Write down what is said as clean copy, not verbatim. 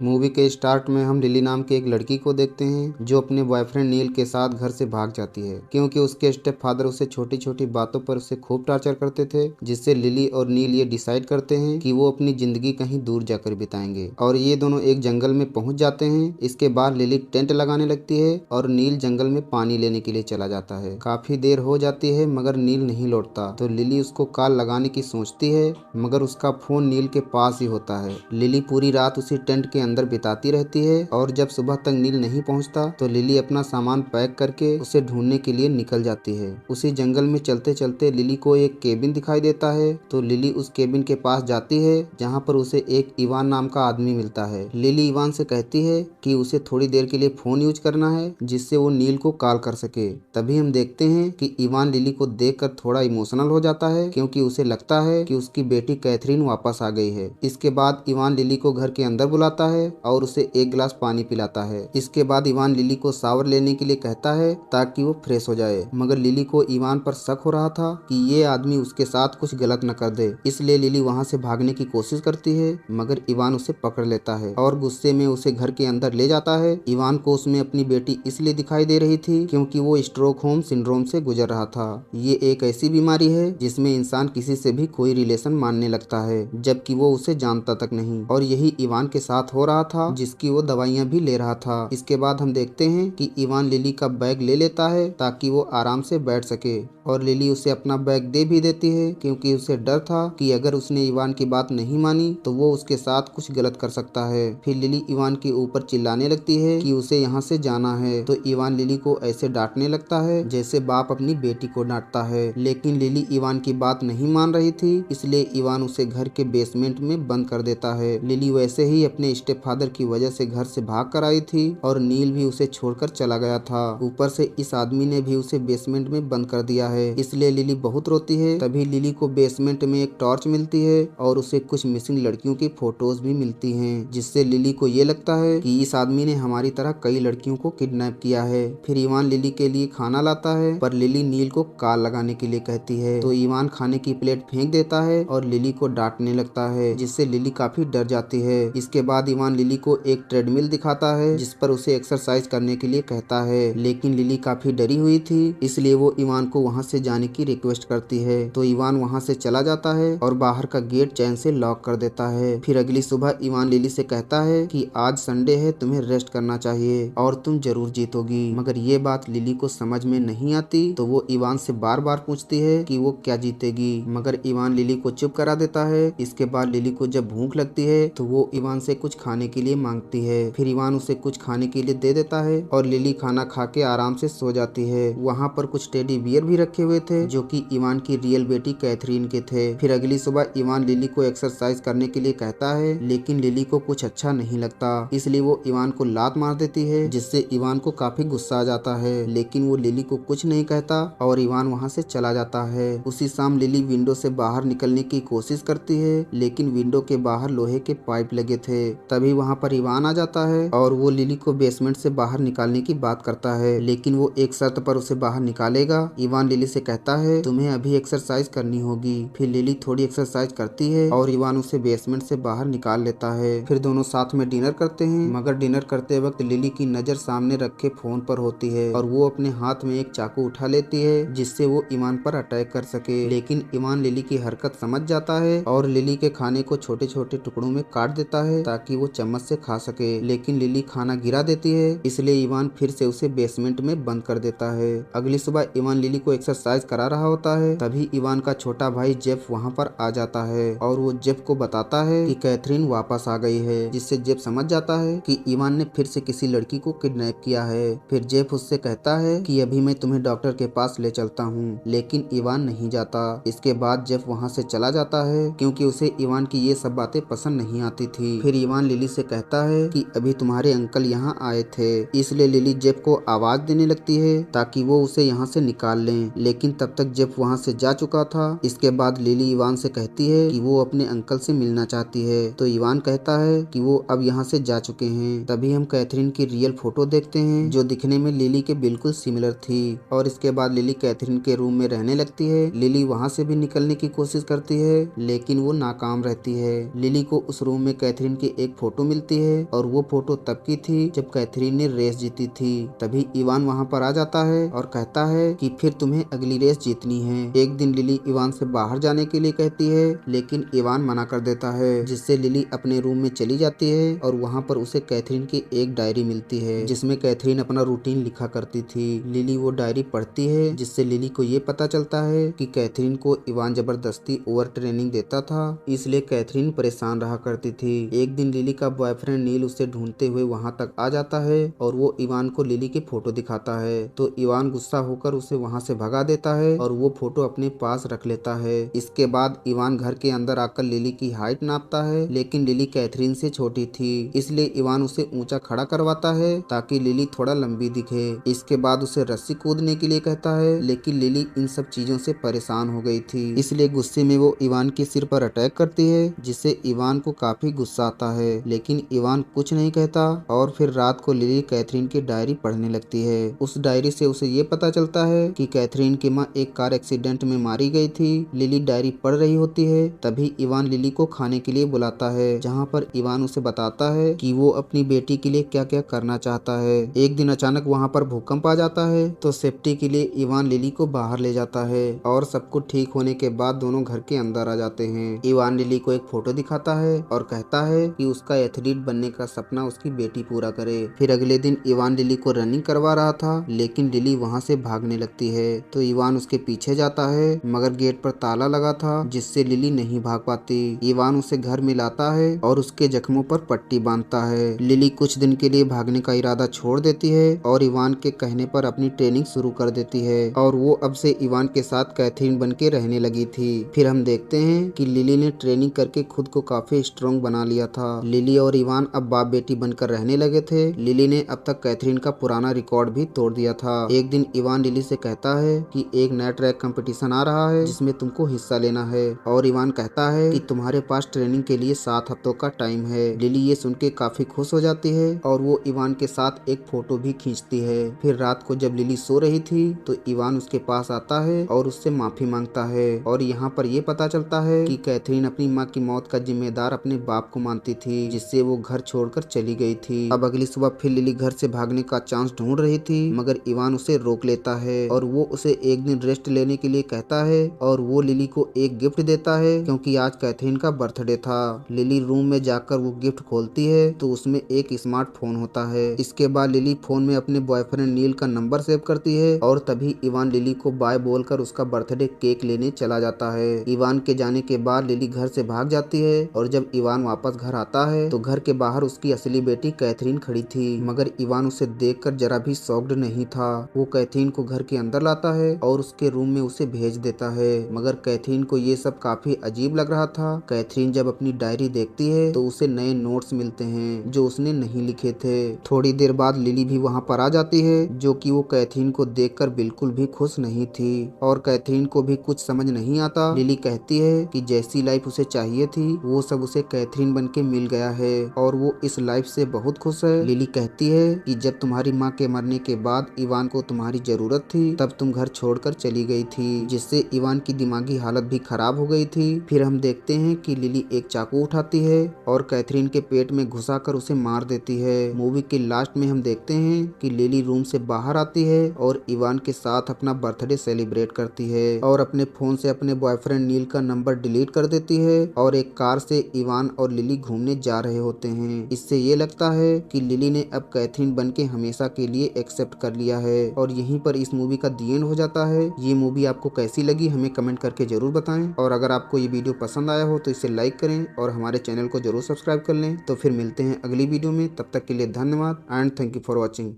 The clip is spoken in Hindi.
मूवी के स्टार्ट में हम लिली नाम की एक लड़की को देखते हैं जो अपने बॉयफ्रेंड नील के साथ घर से भाग जाती है क्योंकि उसके स्टेप फादर उसे छोटी छोटी बातों पर उसे खूब टॉर्चर करते थे, जिससे लिली और नील ये डिसाइड करते हैं कि वो अपनी जिंदगी कहीं दूर जाकर बिताएंगे और ये दोनों एक जंगल में पहुंच जाते हैं। इसके बाद लिली टेंट लगाने लगती है और नील जंगल में पानी लेने के लिए चला जाता है। काफी देर हो जाती है मगर नील नहीं लौटता, तो लिली उसको कॉल लगाने की सोचती है मगर उसका फोन नील के पास ही होता है। लिली पूरी रात उसी टेंट के अंदर बिताती रहती है और जब सुबह तक नील नहीं पहुंचता तो लिली अपना सामान पैक करके उसे ढूंढने के लिए निकल जाती है। उसी जंगल में चलते चलते लिली को एक केबिन दिखाई देता है, तो लिली उस केबिन के पास जाती है जहां पर उसे एक इवान नाम का आदमी मिलता है। लिली इवान से कहती है कि उसे थोड़ी देर के लिए फोन यूज करना है जिससे वो नील को कॉल कर सके। तभी हम देखते हैं कि इवान लिली को देखकर थोड़ा इमोशनल हो जाता है क्योंकि उसे लगता है कि उसकी बेटी कैथरीन वापस आ गई है। इसके बाद इवान लिली को घर के अंदर बुलाता है और उसे एक गिलास पानी पिलाता है। इसके बाद इवान लिली को शावर लेने के लिए कहता है ताकि वो फ्रेश हो जाए, मगर लिली को इवान पर शक हो रहा था कि ये आदमी उसके साथ कुछ गलत न कर दे, इसलिए लिली वहाँ से भागने की कोशिश करती है मगर इवान उसे पकड़ लेता है और गुस्से में उसे घर के अंदर ले जाता है। इवान को उसमें अपनी बेटी इसलिए दिखाई दे रही थी क्योंकि वो स्टॉकहोम सिंड्रोम से गुजर रहा था। ये एक ऐसी बीमारी है जिसमें इंसान किसी से भी कोई रिलेशन मानने लगता है जबकि वो उसे जानता तक नहीं, और यही इवान के साथ हो रहा था जिसकी वो दवाइयाँ भी ले रहा था। इसके बाद हम देखते हैं कि इवान लिली का बैग ले लेता है ताकि वो आराम से बैठ सके और लिली उसे अपना बैग दे भी देती है क्योंकि उसे डर था कि अगर उसने इवान की बात नहीं मानी तो वो उसके साथ कुछ गलत कर सकता है। फिर लिली इवान के ऊपर चिल्लाने लगती है कि उसे यहाँ से जाना है, तो इवान लिली को ऐसे डांटने लगता है जैसे बाप अपनी बेटी को डांटता है। लेकिन लिली इवान की बात नहीं मान रही थी, इसलिए इवान उसे घर के बेसमेंट में बंद कर देता है। लिली वैसे ही अपने स्टेप फादर की वजह से घर से भाग कर आई थी और नील भी उसे छोड़कर चला गया था। ऊपर से इस आदमी ने भी उसे बेसमेंट में बंद कर दिया है, इसलिए लिली बहुत रोती है। तभी लिली को बेसमेंट में एक टॉर्च मिलती है और उसे कुछ मिसिंग लड़कियों की फोटोज भी मिलती हैं, जिससे लिली को ये लगता है कि इस आदमी ने हमारी तरह कई लड़कियों को किडनैप किया है। फिर इवान लिली के लिए खाना लाता है पर लिली नील को कॉल लगाने के लिए कहती है, तो इवान खाने की प्लेट फेंक देता है और लिली को डांटने लगता है जिससे लिली काफी डर जाती है। इसके बाद इवान लिली को एक ट्रेडमिल दिखाता है जिस पर उसे एक्सरसाइज करने के लिए कहता है, लेकिन लिली काफी डरी हुई थी इसलिए वो इवान को वहां से जाने की रिक्वेस्ट करती है। तो इवान वहां से चला जाता है और बाहर का गेट चैन से लॉक कर देता है। फिर अगली सुबह इवान लिली से कहता है कि आज संडे है, तुम्हें रेस्ट करना चाहिए और तुम जरूर जीतोगी। मगर ये बात लिली को समझ में नहीं आती, तो वो इवान से बार बार पूछती है कि वो क्या जीतेगी, मगर इवान लिली को चुप करा देता है। इसके बाद लिली को जब भूख लगती है तो वो इवान से कुछ खाने के लिए मांगती है। फिर इवान उसे कुछ खाने के लिए दे देता है और लिली खाना खा के आराम से सो जाती है। वहाँ पर कुछ टेडी बियर भी रखे हुए थे जो कि इवान की रियल बेटी कैथरीन के थे। फिर अगली सुबह इवान लिली को एक्सरसाइज करने के लिए कहता है, लेकिन लिली को कुछ अच्छा नहीं लगता, इसलिए वो इवान को लात मार देती है जिससे इवान को काफी गुस्सा आ जाता है। लेकिन वो लिली को कुछ नहीं कहता और इवान वहाँ से चला जाता है। उसी शाम लिली विंडो से बाहर निकलने की कोशिश करती है, लेकिन विंडो के बाहर लोहे के पाइप लगे थे। तभी वहाँ पर इवान आ जाता है और वो लिली को बेसमेंट से बाहर निकालने की बात करता है, लेकिन वो एक शर्त पर उसे बाहर निकालेगा। इवान लिली से कहता है, तुम्हें अभी एक्सरसाइज करनी होगी। फिर लिली थोड़ी एक्सरसाइज करती है और इवान उसे बेसमेंट से बाहर निकाल लेता है। फिर दोनों साथ में डिनर करते हैं, मगर डिनर करते वक्त लिली की नजर सामने रखे फोन पर होती है और वो अपने हाथ में एक चाकू उठा लेती है जिससे वो इवान पर अटैक कर सके। लेकिन इवान लिली की हरकत समझ जाता है और लिली के खाने को छोटे छोटे टुकड़ों में काट देता है ताकि वो चम्मच से खा सके। लेकिन लिली खाना गिरा देती है, इसलिए इवान फिर से उसे बेसमेंट में बंद कर देता है। अगली सुबह इवान लिली को एक्सरसाइज करा रहा होता है, तभी इवान का छोटा भाई जेफ वहाँ पर आ जाता है और वो जेफ को बताता है कि कैथरीन वापस आ गई है, जिससे जेफ समझ जाता है कि इवान ने फिर से किसी लड़की को किडनैप किया है। फिर जेफ उससे कहता है कि अभी मैं तुम्हें डॉक्टर के पास ले चलता हूँ, लेकिन इवान नहीं जाता। इसके बाद जेफ वहाँ से चला जाता है क्योंकि उसे इवान की ये सब बातें पसंद नहीं आती थी। फिर इवान लिली से कहता है कि अभी तुम्हारे अंकल यहाँ आए थे, इसलिए लिली जेफ को आवाज देने लगती है ताकि वो उसे यहाँ से निकाल लें, लेकिन तब तक जेफ वहाँ से जा चुका था। इसके बाद लिली इवान से कहती है कि वो अपने अंकल से मिलना चाहती है, तो इवान कहता है कि वो अब यहाँ से जा चुके हैं। तभी हम कैथरीन की रियल फोटो देखते हैं जो दिखने में लिली के बिल्कुल सिमिलर थी, और इसके बाद लिली कैथरीन के रूम में रहने लगती है। लिली वहाँ से भी निकलने की कोशिश करती है, लेकिन वो नाकाम रहती है। लिली को उस रूम में कैथरीन की एक फोटो मिलती है और वो फोटो तब की थी जब कैथरीन ने रेस जीती थी। तभी इवान वहाँ पर आ जाता है और कहता है कि फिर तुम्हें अगली रेस जीतनी है। एक दिन लिली इवान से बाहर जाने के लिए कहती है, लेकिन इवान मना कर देता है, जिससे लिली अपने रूम में चली जाती है और वहाँ पर उसे कैथरीन की एक डायरी मिलती है जिसमें कैथरीन अपना रूटीन लिखा करती थी। लिली वो डायरी पढ़ती है, जिससे लिली को ये पता चलता है कि कैथरीन को इवान जबरदस्ती ओवर ट्रेनिंग देता था, इसलिए कैथरीन परेशान रहा करती थी। एक दिन लिली का बॉयफ्रेंड नील उसे ढूंढते हुए वहाँ तक आ जाता है और वो इवान को लिली की फोटो दिखाता है, तो इवान गुस्सा होकर उसे वहाँ से भगा देता है और वो फोटो अपने पास रख लेता है। इसके बाद इवान घर के अंदर आकर लिली की हाइट नापता है, लेकिन लिली कैथरीन से छोटी थी, इसलिए इवान उसे ऊंचा खड़ा करवाता है ताकि लिली थोड़ा लंबी दिखे। इसके बाद उसे रस्सी कूदने के लिए कहता है, लेकिन लिली इन सब चीजों से परेशान हो गई थी, इसलिए गुस्से में वो इवान के सिर पर अटैक करती है, जिससे इवान को काफी गुस्सा आता है, लेकिन इवान कुछ नहीं कहता। और फिर रात को लिली कैथरीन की डायरी पढ़ने लगती है। उस डायरी से उसे ये पता चलता है कि कैथरीन की माँ एक कार एक्सीडेंट में मारी गई थी। लिली डायरी पढ़ रही होती है, तभी इवान लिली को खाने के लिए बुलाता है, जहाँ पर इवान उसे बताता है कि वो अपनी बेटी के लिए क्या क्या करना चाहता है। एक दिन अचानक वहाँ पर भूकंप आ जाता है, तो सेफ्टी के लिए इवान लिली को बाहर ले जाता है और सब कुछ ठीक होने के बाद दोनों घर के अंदर आ जाते हैं। इवान लिली को एक फोटो दिखाता है और कहता है कि उसका एथलीट बनने का सपना उसकी बेटी पूरा करे। फिर अगले दिन इवान लिली को रनिंग करवा रहा था, लेकिन लिली वहाँ से भागने लगती है, तो इवान उसके पीछे जाता है, मगर गेट पर ताला लगा था, जिससे लिली नहीं भाग पाती। इवान उसे घर में लाता है और उसके जख्मों पर पट्टी बांधता है। लिली कुछ दिन के लिए भागने का इरादा छोड़ देती है और इवान के कहने पर अपनी ट्रेनिंग शुरू कर देती है और वो अब से इवान के साथ कैथरीन बन के रहने लगी थी। फिर हम देखते हैं कि लिली ने ट्रेनिंग करके खुद को काफी स्ट्रॉन्ग बना लिया था। लिली और इवान अब बाप बेटी बनकर रहने लगे थे। लिली ने अब तक कैथरीन का पुराना रिकॉर्ड भी तोड़ दिया था। एक दिन इवान लिली से कहता है कि एक नया ट्रैक कंपटीशन आ रहा है जिसमें तुमको हिस्सा लेना है, और इवान कहता है कि तुम्हारे पास ट्रेनिंग के लिए 7 हफ्तों का टाइम है। लिली ये सुन के काफी खुश हो जाती है और वो इवान के साथ एक फोटो भी खींचती है। फिर रात को जब लिली सो रही थी तो इवान उसके पास आता है और उससे माफी मांगता है, और यहाँ पर ये पता चलता है कि कैथरीन अपनी माँ की मौत का जिम्मेदार अपने बाप को मानती थी, जिससे वो घर छोड़कर चली गई थी। अब अगली सुबह फिर लिली घर से भागने का चांस ढूंढ रही थी, मगर इवान उसे रोक लेता है और वो उसे एक दिन रेस्ट लेने के लिए कहता है, और वो लिली को एक गिफ्ट देता है क्योंकि आज कैथरीन का बर्थडे था। लिली रूम में जाकर वो गिफ्ट खोलती है तो उसमें एक स्मार्टफोन होता है। इसके बाद लिली फोन में अपने बॉयफ्रेंड नील का नंबर सेव करती है और तभी इवान लिली को बाय बोलकर उसका बर्थडे केक लेने चला जाता है। इवान के जाने के बाद लिली घर से भाग जाती है और जब इवान वापस घर आता है तो घर के बाहर उसकी असली बेटी कैथरीन खड़ी थी, मगर इवान उसे देखकर जरा भी शॉक्ड नहीं था। वो कैथरीन को घर के अंदर लाता है और उसके रूम में उसे भेज देता है, मगर कैथरीन को ये सब काफी अजीब लग रहा था। कैथरीन जब अपनी डायरी देखती है तो उसे नए नोट्स मिलते हैं जो उसने नहीं लिखे थे। थोड़ी देर बाद लिली भी वहाँ पर आ जाती है, जो कि वो कैथरीन को देखकर बिल्कुल भी खुश नहीं थी, और कैथरीन को भी कुछ समझ नहीं आता। लिली कहती है कि जैसी लाइफ उसे चाहिए थी वो सब उसे कैथरीन बन के मिल गया है और वो इस लाइफ से बहुत खुश है। लिली कहती है कि जब तुम्हारी माँ के मरने के बाद इवान को तुम्हारी जरूरत थी तब तुम घर छोड़कर चली गई थी, जिससे इवान की दिमागी हालत भी खराब हो गई थी। फिर हम देखते हैं कि लिली एक चाकू उठाती है और कैथरीन के पेट में घुसाकर उसे मार देती है। मूवी के लास्ट में हम देखते हैं कि लिली रूम से बाहर आती है और इवान के साथ अपना बर्थडे सेलिब्रेट करती है और अपने फोन से अपने बॉयफ्रेंड नील का नंबर डिलीट कर देती है और एक कार से इवान और लिली घूमने जा रहे होते हैं। इससे ये लगता है कि लिली ने अब कैथरीन बन के हमेशा के लिए एक्सेप्ट कर लिया है, और यहीं पर इस मूवी का दी एंड हो जाता है। ये मूवी आपको कैसी लगी हमें कमेंट करके जरूर बताएं, और अगर आपको ये वीडियो पसंद आया हो तो इसे लाइक करें और हमारे चैनल को जरूर सब्सक्राइब कर लें। तो फिर मिलते हैं अगली वीडियो में, तब तक के लिए धन्यवाद and thank you for watching.